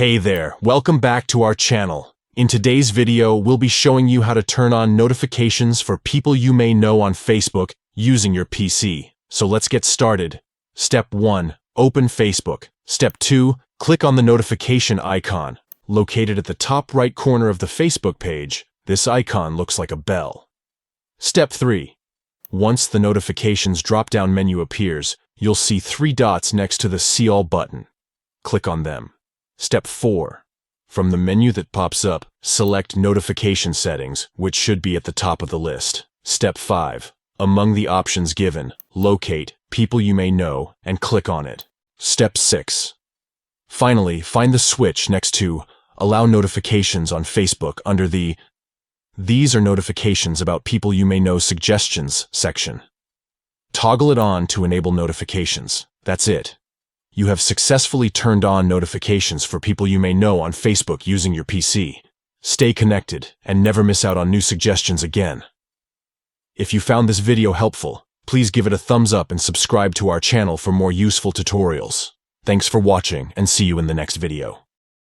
Hey there, welcome back to our channel. In today's video, we'll be showing you how to turn on notifications for people you may know on Facebook using your PC. So let's get started. Step 1. Open Facebook. Step 2. Click on the notification icon. Located at the top right corner of the Facebook page, this icon looks like a bell. Step 3. Once the notifications drop-down menu appears, you'll see 3 dots next to the See All button. Click on them. Step 4. From the menu that pops up, select Notification Settings, which should be at the top of the list. Step 5. Among the options given, locate People You May Know and click on it. Step 6. Finally, find the switch next to Allow Notifications on Facebook under the These are notifications about people you may know suggestions section. Toggle it on to enable notifications. That's it. You have successfully turned on notifications for people you may know on Facebook using your PC. Stay connected and never miss out on new suggestions again. If you found this video helpful, please give it a thumbs up and subscribe to our channel for more useful tutorials. Thanks for watching and see you in the next video.